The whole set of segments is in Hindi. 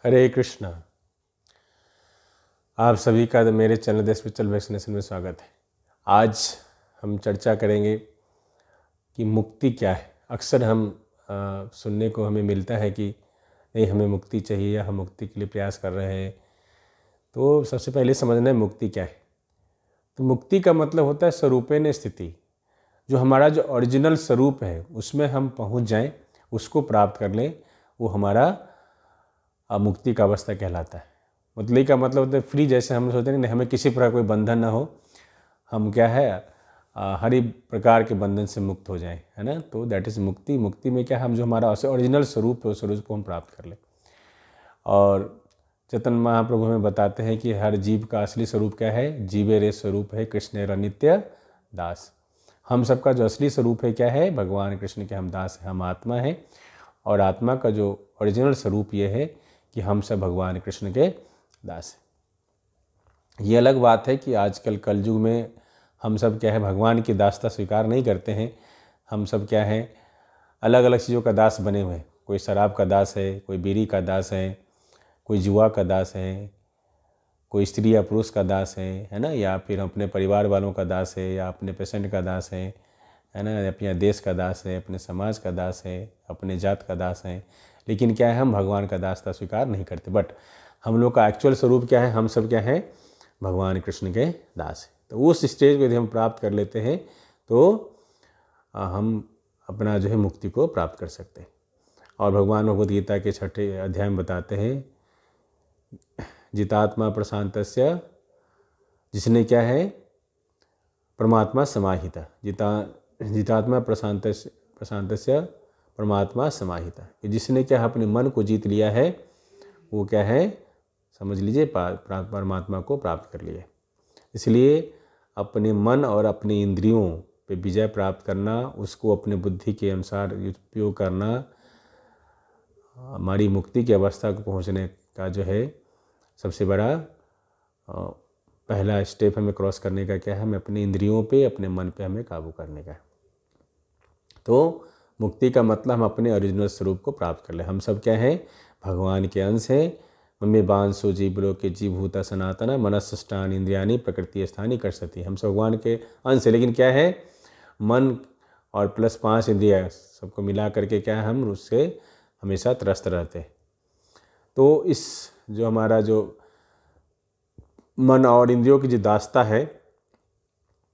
हरे कृष्णा। आप सभी का मेरे चैनल द स्पिरिचुअल वैक्सीनेशन में स्वागत है। आज हम चर्चा करेंगे कि मुक्ति क्या है। अक्सर हम सुनने को हमें मिलता है कि नहीं, हमें मुक्ति चाहिए या हम मुक्ति के लिए प्रयास कर रहे हैं। तो सबसे पहले समझना है मुक्ति क्या है। तो मुक्ति का मतलब होता है स्वरूपेण स्थिति, जो हमारा जो ओरिजिनल स्वरूप है उसमें हम पहुंच जाएं, उसको प्राप्त कर लें, वो हमारा मुक्ति का अवस्था कहलाता है। मुक्ति का मतलब होता है फ्री। जैसे हम सोचते हैं नहीं, हमें किसी प्रकार कोई बंधन ना हो, हम क्या है हर एक प्रकार के बंधन से मुक्त हो जाएं, है ना। तो दैट इज़ मुक्ति। मुक्ति में क्या, हम जो हमारा ओरिजिनल स्वरूप है उस स्वरूप को हम प्राप्त कर लें। और चैतन्य महाप्रभु हमें बताते हैं कि हर जीव का असली स्वरूप क्या है। जीवे रे स्वरूप है कृष्ण नित्य दास। हम सबका जो असली स्वरूप है क्या है, भगवान कृष्ण के हम दास हैं, हम आत्मा हैं। और आत्मा का जो ओरिजिनल स्वरूप ये है कि हम सब भगवान कृष्ण के दास हैं। ये अलग बात है कि आजकल कलयुग में हम सब क्या है, भगवान की दासता स्वीकार नहीं करते हैं। हम सब क्या है, अलग अलग चीज़ों का दास बने हुए हैं। कोई शराब का दास है, कोई बीड़ी का दास है, कोई जुआ का दास है, कोई स्त्री या पुरुष का दास है ना, या फिर अपने परिवार वालों का दास है, या अपने पेशेंट का दास है ना, अपने देश का दास है, अपने समाज का दास है, अपने जात का दास है। लेकिन क्या है, हम भगवान का दासता स्वीकार नहीं करते। बट हम लोग का एक्चुअल स्वरूप क्या है, हम सब क्या है, भगवान कृष्ण के दास हैं। तो उस स्टेज को यदि हम प्राप्त कर लेते हैं तो हम अपना जो है मुक्ति को प्राप्त कर सकते हैं। और भगवान भगवद गीता के 6वें अध्याय में बताते हैं, जितात्मा प्रशांतस्य, जिसने क्या है परमात्मा समाहिता। जितात्मा प्रशांतस्य परमात्मा समाहिता, जिसने क्या अपने मन को जीत लिया है वो क्या है, समझ लीजिए परमात्मा को प्राप्त कर लिया। इसलिए अपने मन और अपने इंद्रियों पे विजय प्राप्त करना, उसको अपने बुद्धि के अनुसार उपयोग करना, हमारी मुक्ति की अवस्था को पहुंचने का जो है सबसे बड़ा पहला स्टेप हमें क्रॉस करने का क्या है, हमें अपने इंद्रियों पे, अपने मन पे हमें काबू करने का है। तो मुक्ति का मतलब हम अपने ओरिजिनल स्वरूप को प्राप्त कर ले। हम सब क्या है, भगवान के अंश हैं। मम्मी बांसो जीवलो के जीवभूता सनातना मनस्ष्टान इंद्रियानी प्रकृति स्थानी कर सकती। हम सब भगवान के अंश है, लेकिन क्या है, मन और प्लस 5 इंद्रिया सबको मिला करके क्या है, हम उससे हमेशा त्रस्त रहते हैं। तो इस जो हमारा जो मन और इंद्रियों की जो दासता है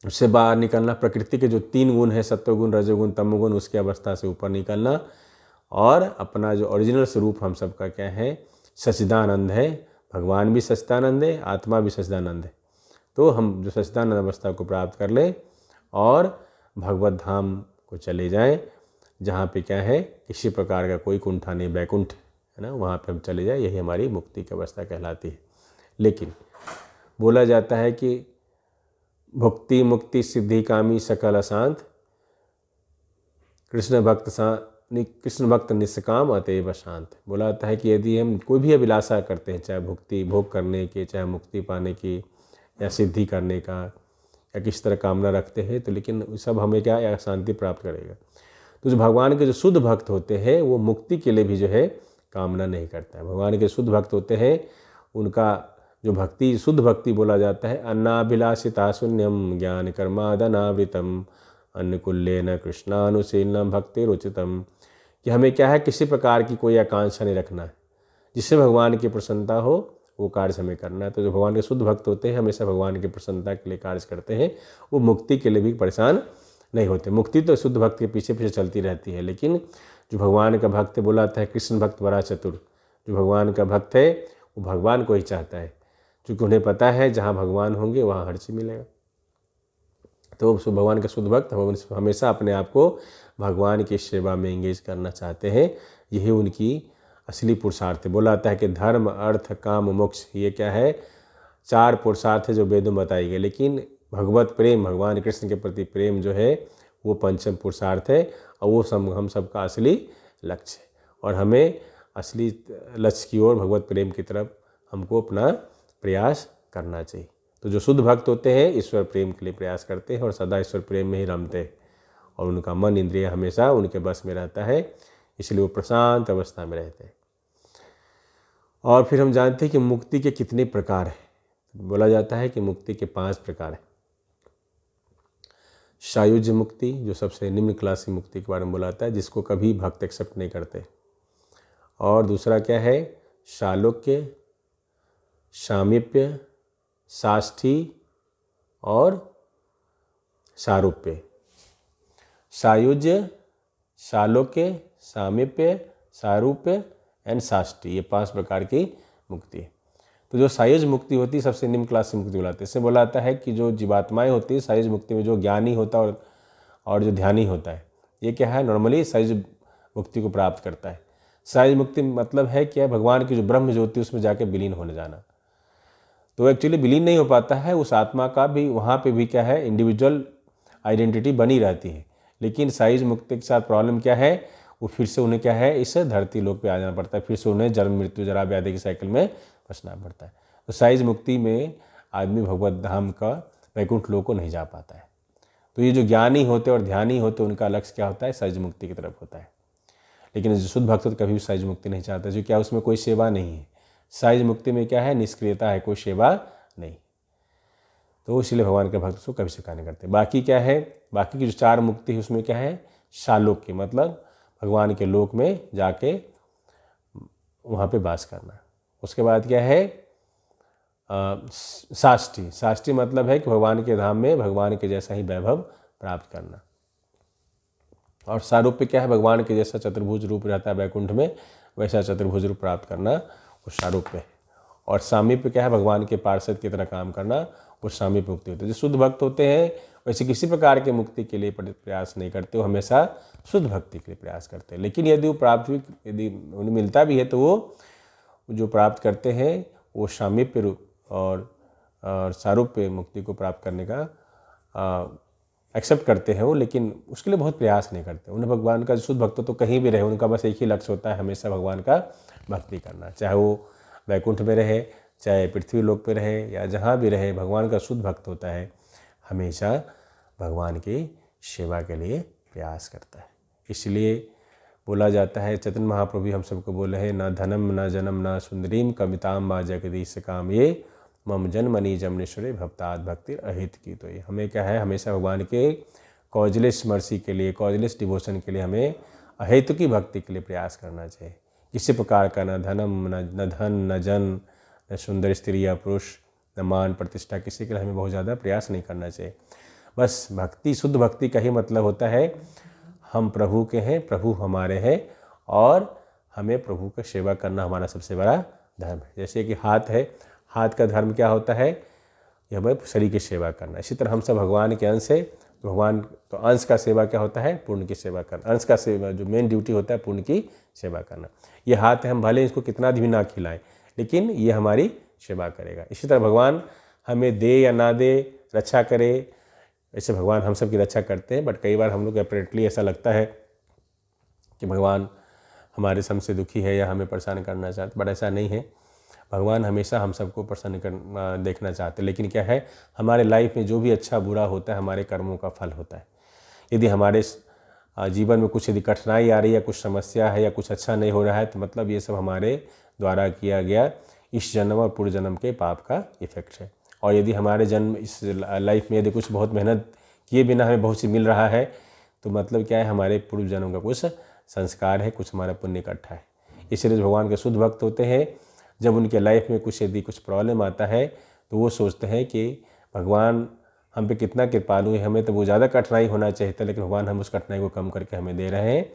उससे बाहर निकलना, प्रकृति के जो 3 गुण है, सत्वगुण, रजोगुण, तमोगुण, उसकी अवस्था से ऊपर निकलना, और अपना जो ओरिजिनल स्वरूप हम सबका क्या है, सच्चिदानंद है। भगवान भी सच्चिदानंद है, आत्मा भी सच्चिदानंद है। तो हम जो सच्चिदानंद अवस्था को प्राप्त कर लें और भगवत धाम को चले जाएं, जहाँ पे क्या है, किसी प्रकार का कोई कुंठा नहीं, बैकुंठ है ना, वहाँ पे हम चले जाएं, यही हमारी मुक्ति की अवस्था कहलाती है। लेकिन बोला जाता है कि भुक्ति मुक्ति सिद्धि कामी सकल अशांत, कृष्ण भक्त निष्काम अतएव शांत। बोला जाता है कि यदि हम कोई भी अभिलाषा करते हैं, चाहे भुक्ति भोग करने की, चाहे मुक्ति पाने की, या सिद्धि करने का, या किस तरह कामना रखते हैं, तो लेकिन सब हमें क्या है, शांति प्राप्त करेगा। तो जो भगवान के जो शुद्ध भक्त होते हैं वो मुक्ति के लिए भी जो है कामना नहीं करता है। भगवान के शुद्ध भक्त होते हैं, उनका जो भक्ति, शुद्ध भक्ति बोला जाता है, अन्नाभिलाषिता शून्यम ज्ञान कर्मादनावृतम अन्नकुल्येन कृष्णानुशीलनम भक्ति रुचितम, कि हमें क्या है, किसी प्रकार की कोई आकांक्षा नहीं रखना है, जिससे भगवान की प्रसन्नता हो वो कार्य हमें करना है। तो जो भगवान के शुद्ध भक्त होते हैं हमेशा भगवान की प्रसन्नता के लिए कार्य करते हैं, वो मुक्ति के लिए भी परेशान नहीं होते। मुक्ति तो शुद्ध भक्त के पीछे पीछे चलती रहती है, लेकिन जो भगवान का भक्त है, बोला जाता है कृष्ण भक्त बड़ा चतुर। जो भगवान का भक्त है वो भगवान को ही चाहता है, क्योंकि उन्हें पता है जहाँ भगवान होंगे वहाँ हर चीज़ मिलेगा। तो भगवान का शुद्ध भक्त हमेशा अपने आप को भगवान की सेवा में एंगेज करना चाहते हैं। यही उनकी असली पुरुषार्थ है। बोला जाता है कि धर्म अर्थ काम मोक्ष, ये क्या है, 4 पुरुषार्थ है जो वेदों में बताई गए, लेकिन भगवत प्रेम, भगवान कृष्ण के प्रति प्रेम जो है वो 5म पुरुषार्थ है, और वो हम सबका असली लक्ष्य है। और हमें असली लक्ष्य की ओर, भगवत प्रेम की तरफ हमको अपना प्रयास करना चाहिए। तो जो शुद्ध भक्त होते हैं ईश्वर प्रेम के लिए प्रयास करते हैं और सदा ईश्वर प्रेम में ही रमते हैं, और उनका मन इंद्रिय हमेशा उनके बस में रहता है, इसलिए वो प्रशांत अवस्था में रहते हैं। और फिर हम जानते हैं कि मुक्ति के कितने प्रकार हैं। बोला जाता है कि मुक्ति के 5 प्रकार हैं। सायुज्य मुक्ति, जो सबसे निम्न क्लास की मुक्ति के बारे में बोला जाता है, जिसको कभी भक्त एक्सेप्ट नहीं करते। और दूसरा क्या है, सालोक्य, सामीप्य, साष्ठी और सारूप्य। सायुज्य, सालोक्य, सामीप्य, सारूप्य एंड साष्टी, ये 5 प्रकार की मुक्ति है। तो जो सायुज मुक्ति होती है सबसे निम्न क्लास की मुक्ति बुलाते हैं। इससे बोला जाता है कि जो जीवात्माएं होती है सायुज मुक्ति में, जो ज्ञानी होता है और जो ध्यानी होता है, ये क्या है, नॉर्मली सायुज मुक्ति को प्राप्त करता है। सायुज मुक्ति मतलब है क्या, भगवान की जो ब्रह्म ज्योति उसमें जाके विलीन होने जाना। तो एक्चुअली विलीन नहीं हो पाता है, उस आत्मा का भी वहाँ पे भी क्या है, इंडिविजुअल आइडेंटिटी बनी रहती है। लेकिन सायुज मुक्ति के साथ प्रॉब्लम क्या है, वो फिर से उन्हें क्या है, इस धरती लोक पे आ जाना पड़ता है, फिर से उन्हें जन्म मृत्यु जरा व्याधि की साइकिल में फंसना पड़ता है। तो सायुज मुक्ति में आदमी भगवत धाम का वैकुंठ लोक को नहीं जा पाता है। तो ये जो ज्ञानी होते और ध्यानी होते उनका लक्ष्य क्या होता है, सायुज मुक्ति की तरफ होता है। लेकिन जो शुद्ध भक्त कभी भी सायुज मुक्ति नहीं चाहता, जो क्या उसमें कोई सेवा नहीं है। सायुज मुक्ति में क्या है, निष्क्रियता है, कोई सेवा नहीं। तो इसलिए भगवान के भक्त उसको कभी स्वीकार नहीं करते। बाकी क्या है, बाकी की जो 4 मुक्ति है उसमें क्या है, सालोक्य मतलब भगवान के लोक में जाके वहाँ पे वास करना। उसके बाद क्या है, साष्टी। साष्टी मतलब है कि भगवान के धाम में भगवान के जैसा ही वैभव प्राप्त करना। और सारूप्य क्या है, भगवान के जैसा चतुर्भुज रूप रहता है वैकुंठ में, वैसा चतुर्भुज रूप प्राप्त करना, वो सारूप्य है। और सामीप्य क्या है, भगवान के पार्षद की तरह काम करना, वो सामीप्य मुक्ति होती है। जो शुद्ध भक्त होते हैं वैसे किसी प्रकार के मुक्ति के लिए प्रयास नहीं करते, वो हमेशा शुद्ध भक्ति के लिए प्रयास करते हैं। लेकिन यदि वो प्राप्त भी, यदि उन्हें मिलता भी है तो वो जो प्राप्त करते हैं वो सामीप्य रूप और सारूप्य मुक्ति को प्राप्त करने का एक्सेप्ट करते हैं वो, लेकिन उसके लिए बहुत प्रयास नहीं करते। उन्हें भगवान का, शुद्ध भक्त तो कहीं भी रहे, उनका बस एक ही लक्ष्य होता है, हमेशा भगवान का भक्ति करना। चाहे वो वैकुंठ में रहे, चाहे पृथ्वी लोक पे रहे, या जहाँ भी रहे, भगवान का शुद्ध भक्त होता है, हमेशा भगवान की सेवा के लिए प्रयास करता है। इसलिए बोला जाता है, चैतन्य महाप्रभु भी हम सबको बोले हैं, न धनम न जन्म न सुंदरीम कमिताम बा जगदीश काम ये मम जन्मनि जमनेश्वरे भक्ताद भक्ति अहित की। तो ये हमें क्या है, हमेशा भगवान के कॉजलेस मर्सी के लिए, कॉजलेस डिवोशन के लिए हमें अहेतु की भक्ति के लिए प्रयास करना चाहिए। किसी प्रकार का न धनम न धन न जन न सुंदर स्त्री या पुरुष न मान प्रतिष्ठा, किसी के लिए हमें बहुत ज़्यादा प्रयास नहीं करना चाहिए। बस भक्ति, शुद्ध भक्ति का ही मतलब होता है हम प्रभु के हैं, प्रभु हमारे हैं, और हमें प्रभु का सेवा करना हमारा सबसे बड़ा धर्म है। जैसे कि हाथ है, हाथ का धर्म क्या होता है, यह हमें शरीर की सेवा करना। इसी तरह हम सब भगवान के अंश है, भगवान तो अंश का सेवा क्या होता है, पुण्य की सेवा करना। अंश का सेवा जो मेन ड्यूटी होता है पुण्य की सेवा करना। ये हाथ है, हम भले इसको कितना भी ना खिलाएं, लेकिन ये हमारी सेवा करेगा। इसी तरह भगवान हमें दे या ना दे, रक्षा करे, ऐसे भगवान हम सब की रक्षा करते हैं। बट कई बार हम लोग अपेरेंटली ऐसा लगता है कि भगवान हमारे सबसे दुखी है या हमें परेशान करना चाहते, बट ऐसा नहीं है। भगवान हमेशा हम सबको प्रसन्न देखना चाहते हैं। लेकिन क्या है, हमारे लाइफ में जो भी अच्छा बुरा होता है हमारे कर्मों का फल होता है। यदि हमारे जीवन में कुछ यदि कठिनाई आ रही है, कुछ समस्या है या कुछ अच्छा नहीं हो रहा है, तो मतलब ये सब हमारे द्वारा किया गया इस जन्म और पूर्व जन्म के पाप का इफेक्ट है। और यदि हमारे जन्म इस लाइफ में यदि कुछ बहुत मेहनत किए बिना हमें बहुत सी मिल रहा है, तो मतलब क्या है, हमारे पूर्व जन्म का कुछ संस्कार है, कुछ हमारा पुण्य इकट्ठा है। इसलिए जो भगवान के शुद्ध भक्त होते हैं, जब उनके लाइफ में कुछ यदि कुछ प्रॉब्लम आता है तो वो सोचते हैं कि भगवान हम पे कितना कृपालु है, हमें तो वो ज़्यादा कठिनाई होना चाहिए था, लेकिन भगवान हम उस कठिनाई को कम करके हमें दे रहे हैं।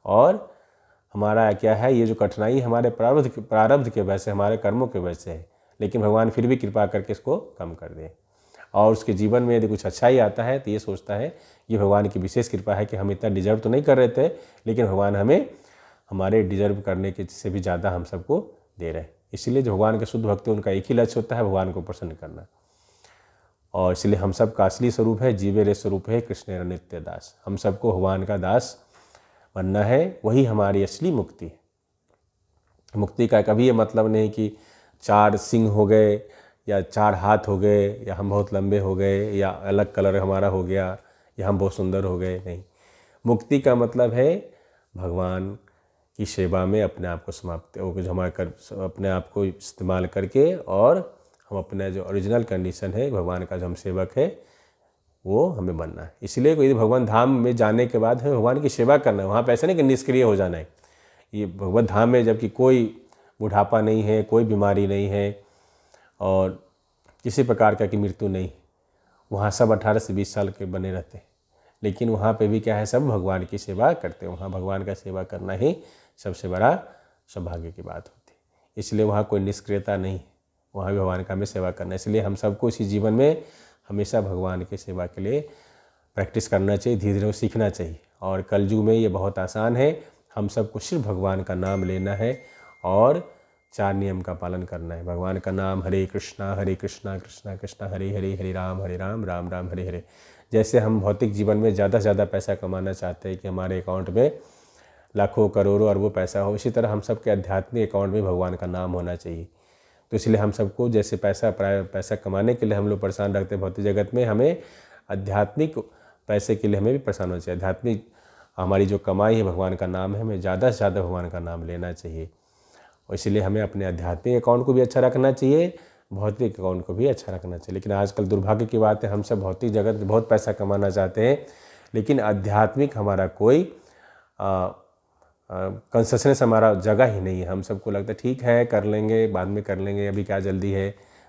और हमारा क्या है, ये जो कठिनाई हमारे प्रारब्ध के वजह से, हमारे कर्मों के वजह से है, लेकिन भगवान फिर भी कृपा करके इसको कम कर दें। और उसके जीवन में यदि कुछ अच्छा ही आता है तो ये सोचता है ये भगवान की विशेष कृपा है कि हम इतना डिजर्व तो नहीं कर रहे थे, लेकिन भगवान हमें हमारे डिजर्व करने के से भी ज़्यादा हम सबको दे रहे हैं। इसलिए जो भगवान के शुद्ध भक्त उनका एक ही लक्ष्य होता है, भगवान को प्रसन्न करना। और इसलिए हम सब का असली स्वरूप है, जीवे रे स्वरूप है कृष्ण नित्य दास। हम सबको भगवान का दास बनना है, वही हमारी असली मुक्ति है। मुक्ति का कभी ये मतलब नहीं कि 4 सिंह हो गए या 4 हाथ हो गए या हम बहुत लंबे हो गए या अलग कलर हमारा हो गया या हम बहुत सुंदर हो गए। नहीं, मुक्ति का मतलब है भगवान की सेवा में अपने आप को समाप्त जमा कर अपने आप को इस्तेमाल करके, और हम अपना जो ओरिजिनल कंडीशन है भगवान का जो हम सेवक है वो हमें बनना है। इसलिए यदि भगवान धाम में जाने के बाद हमें भगवान की सेवा करना है, वहाँ पे ऐसा नहीं कि निष्क्रिय हो जाना है। ये भगवत धाम में जबकि कोई बुढ़ापा नहीं है, कोई बीमारी नहीं है और किसी प्रकार का की मृत्यु नहीं, वहाँ सब 18 से 20 साल के बने रहते हैं, लेकिन वहाँ पे भी क्या है, सब भगवान की सेवा करते हैं। वहाँ भगवान का सेवा करना ही सबसे बड़ा सौभाग्य की बात होती है। इसलिए वहाँ कोई निष्क्रियता नहीं, वहाँ भी भगवान का हमें सेवा करना है। इसलिए हम सबको इसी जीवन में हमेशा भगवान की सेवा के लिए प्रैक्टिस करना चाहिए, धीरे धीरे सीखना चाहिए। और कलयुग में ये बहुत आसान है, हम सबको सिर्फ भगवान का नाम लेना है और 4 नियम का पालन करना है। भगवान का नाम हरे कृष्णा कृष्णा कृष्णा हरे हरे, हरे राम राम राम हरे हरे। जैसे हम भौतिक जीवन में ज़्यादा से ज़्यादा पैसा कमाना चाहते हैं कि हमारे अकाउंट में लाखों करोड़ों अरबों पैसा हो, इसी तरह हम सबके आध्यात्मिक अकाउंट में भगवान का नाम होना चाहिए। तो इसलिए हम सबको जैसे पैसा कमाने के लिए हम लोग परेशान रखते हैं भौतिक जगत में, हमें आध्यात्मिक पैसे के लिए हमें भी परेशान होना चाहिए। आध्यात्मिक हमारी जो कमाई है भगवान का नाम है, हमें ज़्यादा से ज़्यादा भगवान का नाम लेना चाहिए। और इसलिए हमें अपने आध्यात्मिक अकाउंट को भी अच्छा रखना चाहिए, भौतिक अकाउंट को भी अच्छा रखना चाहिए। लेकिन आजकल दुर्भाग्य की बात है, हम सब भौतिक जगत में बहुत पैसा कमाना चाहते हैं, लेकिन आध्यात्मिक हमारा कोई कंसेशनस हमारा जगह ही नहीं है। हम सबको लगता है ठीक है कर लेंगे, बाद में कर लेंगे, अभी क्या जल्दी है,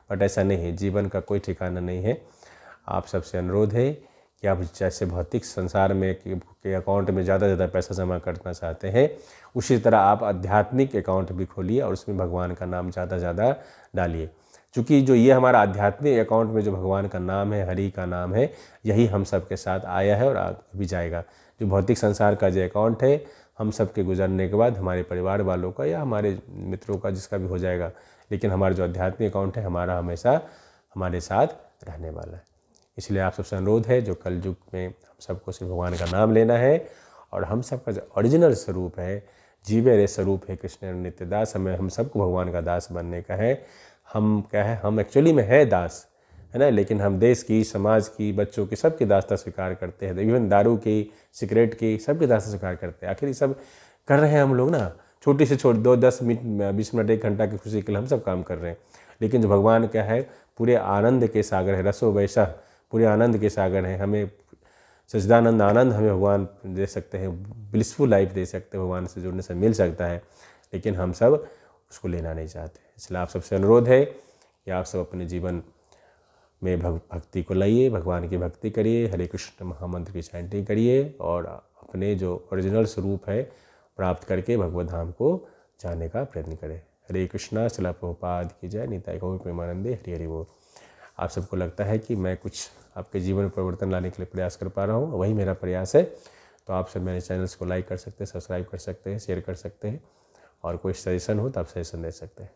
बट ऐसा नहीं है। जीवन का कोई ठिकाना नहीं है। आप सबसे अनुरोध है कि आप जैसे भौतिक संसार में के अकाउंट में ज़्यादा से ज़्यादा पैसा जमा करना चाहते हैं, उसी तरह आप आध्यात्मिक अकाउंट भी खोलिए और उसमें भगवान का नाम ज़्यादा से ज़्यादा डालिए। क्योंकि जो ये हमारा आध्यात्मिक अकाउंट में जो भगवान का नाम है, हरि का नाम है, यही हम सब के साथ आया है और आगे भी जाएगा। जो भौतिक संसार का जो अकाउंट है, हम सब के गुजरने के बाद हमारे परिवार वालों का या हमारे मित्रों का, जिसका भी हो जाएगा, लेकिन हमारा जो आध्यात्मिक अकाउंट है हमारा हमेशा हमारे साथ रहने वाला है। इसलिए आप सबसे अनुरोध है, जो कल युग में हम सबको सिर्फ भगवान का नाम लेना है और हम सबका जो ओरिजिनल स्वरूप है, जीवे रे स्वरूप है कृष्ण नित्य दास, हमें हम सबको भगवान का दास बनने का है। हम क्या है, हम एक्चुअली में है दास, है ना, लेकिन हम देश की, समाज की, बच्चों की, सबकी दासता स्वीकार करते हैं। इवन दारू की, सिगरेट की, सबकी दासता स्वीकार करते हैं। आखिर ये सब कर रहे हैं हम लोग ना, छोटी से छोटी 2-10 मिनट 20 मिनट 1 घंटा की खुशी के लिए हम सब काम कर रहे हैं। लेकिन जो भगवान क्या है, पूरे आनंद के सागर है, रसो वैसा पूरे आनंद के सागर हैं। हमें सच्चिदानंद आनंद हमें भगवान दे सकते हैं, ब्लिसफुल लाइफ दे सकते हैं, भगवान से जुड़ने से मिल सकता है, लेकिन हम सब उसको लेना नहीं चाहते। इसलिए आप सबसे अनुरोध है कि आप सब अपने जीवन में भक्ति को लाइए, भगवान की भक्ति करिए, हरे कृष्ण महामंत्र की चैंटिंग करिए और अपने जो ओरिजिनल स्वरूप है प्राप्त करके भगवत धाम को जाने का प्रयत्न करें। हरे कृष्णा, श्रील प्रभुपाद की जय, निताई गौर प्रेमानंदे, हरि हरि बोल। आप सबको लगता है कि मैं कुछ आपके जीवन में परिवर्तन लाने के लिए प्रयास कर पा रहा हूँ, वही मेरा प्रयास है। तो आप सब मेरे चैनल्स को लाइक कर सकते हैं, सब्सक्राइब कर सकते हैं, शेयर कर सकते हैं, और कोई सजेशन हो तो आप सजेशन दे सकते हैं।